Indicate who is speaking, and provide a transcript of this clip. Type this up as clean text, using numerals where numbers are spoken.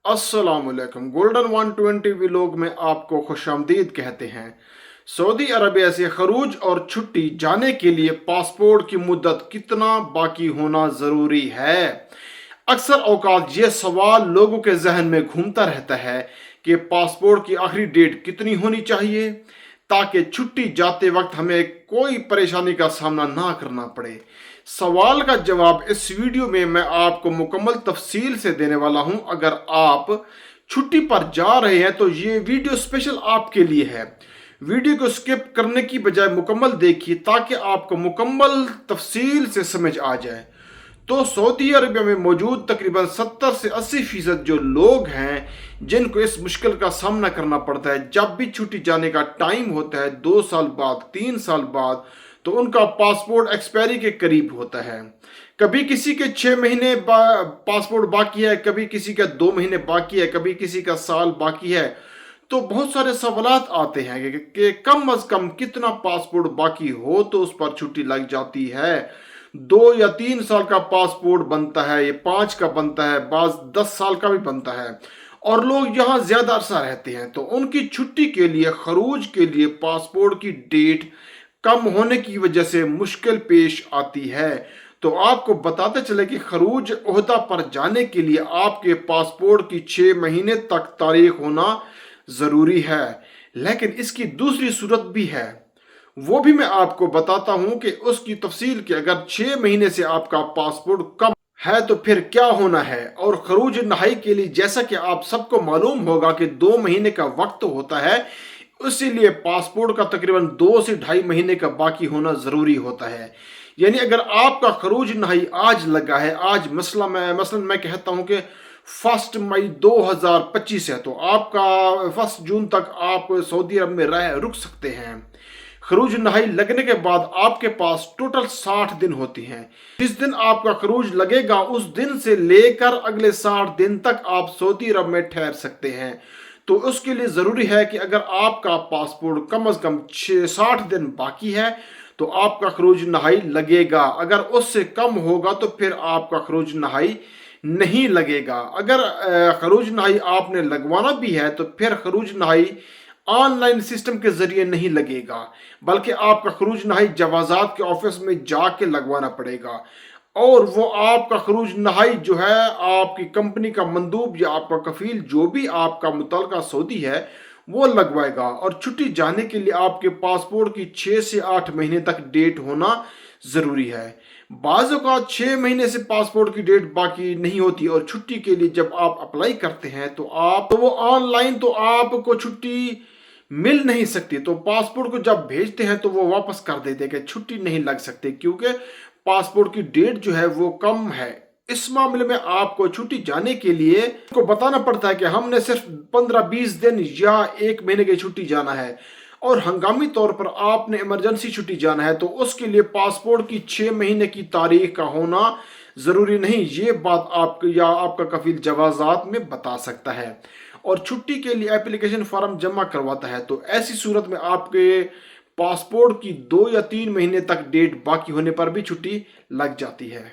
Speaker 1: अस्सलाम वालेकुम। Golden 120 vlog में आपको खुशामदीद कहते हैं। सऊदी अरबिया से खरूज और छुट्टी जाने के लिए पासपोर्ट की मुद्दत कितना बाकी होना ज़रूरी है। अक्सर औकात ये सवाल लोगों के जहन में घूमता रहता है कि पासपोर्ट की आखिरी डेट कितनी होनी चाहिए ताकि छुट्टी जाते वक्त हमें कोई परेशानी का सामना ना करना पड़े। सवाल का जवाब इस वीडियो में मैं आपको मुकम्मल तफसील से देने वाला हूं। अगर आप छुट्टी पर जा रहे हैं तो ये वीडियो स्पेशल आपके लिए है। वीडियो को स्किप करने की बजाय मुकम्मल देखिए ताकि आपको मुकम्मल तफसील से समझ आ जाए। तो सऊदी अरबिया में मौजूद तकरीबन 70 से 80% जो लोग हैं जिनको इस मुश्किल का सामना करना पड़ता है जब भी छुट्टी जाने का टाइम होता है 2 साल बाद 3 साल बाद, तो उनका पासपोर्ट एक्सपायरी के करीब होता है। कभी किसी के 6 महीने पासपोर्ट बाकी है, कभी किसी का 2 महीने बाकी है, कभी किसी का साल बाकी है। तो बहुत सारे सवालात आते हैं कि कम अज कम कितना पासपोर्ट बाकी हो तो उस पर छुट्टी लग जाती है। 2 या 3 साल का पासपोर्ट बनता है, ये 5 का बनता है, बाज 10 साल का भी बनता है और लोग यहाँ ज्यादा अरसा रहते हैं। तो उनकी छुट्टी के लिए खरूज के लिए पासपोर्ट की डेट कम होने की वजह से मुश्किल पेश आती है। तो आपको बताते चले कि खरूज ओहदा पर जाने के लिए आपके पासपोर्ट की 6 महीने तक तारीख होना ज़रूरी है। लेकिन इसकी दूसरी सूरत भी है, वो भी मैं आपको बताता हूं कि उसकी तफसील कि अगर 6 महीने से आपका पासपोर्ट कम है तो फिर क्या होना है। और खरूज नहाई के लिए जैसा कि आप सबको मालूम होगा कि 2 महीने का वक्त होता है, इसीलिए पासपोर्ट का तकरीबन 2 से 2.5 महीने का बाकी होना ज़रूरी होता है। यानी अगर आपका खरूज नहाई आज लगा है, आज मसलन मैं कहता हूं कि 1 मई 2025 है, तो आपका 1 जून तक आप सऊदी अरब में रुक सकते हैं। खरूज नहाई लगने के बाद आपके पास टोटल 60 दिन होती हैं। जिस दिन आपका खरूज लगेगा उस दिन से लेकर अगले 60 दिन तक आप सऊदी अरब में ठहर सकते हैं। तो उसके लिए ज़रूरी है कि अगर आपका पासपोर्ट कम अज़ कम 60 दिन बाकी है तो आपका खरूज नहाई लगेगा। अगर उससे कम होगा तो फिर आपका खरूज नहाई नहीं लगेगा। अगर खरूज नहाई आपने लगवाना भी है तो फिर खरूज नहाई ऑनलाइन सिस्टम के जरिए नहीं लगेगा, बल्कि आपका खरूज नहाई जवाजात के ऑफिस में जाके लगवाना पड़ेगा। और वो आपका खरूज नहाई जो है आपकी कंपनी का मंदूब या आपका कफील जो भी आपका मुतलका सऊदी है वो लगवाएगा। और छुट्टी जाने के लिए आपके पासपोर्ट की 6 से 8 महीने तक डेट होना ज़रूरी है। बाज़ औक़ात 6 महीने से पासपोर्ट की डेट बाकी नहीं होती और छुट्टी के लिए जब आप अप्लाई करते हैं तो वो ऑनलाइन तो आपको छुट्टी मिल नहीं सकती। तो पासपोर्ट को जब भेजते हैं तो वो वापस कर देते हैं कि छुट्टी नहीं लग सकती क्योंकि पासपोर्ट की डेट जो है वो कम है। इस मामले में आपको छुट्टी जाने के लिए को बताना पड़ता है कि हमने सिर्फ 15-20 दिन या 1 महीने की छुट्टी जाना है और हंगामी तौर पर आपने इमरजेंसी छुट्टी जाना है तो उसके लिए पासपोर्ट की 6 महीने की तारीख का होना ज़रूरी नहीं। ये बात आपको या आपका कफील जवाजात में बता सकता है और छुट्टी के लिए एप्लीकेशन फॉर्म जमा करवाता है। तो ऐसी सूरत में आपके पासपोर्ट की 2 या 3 महीने तक डेट बाकी होने पर भी छुट्टी लग जाती है।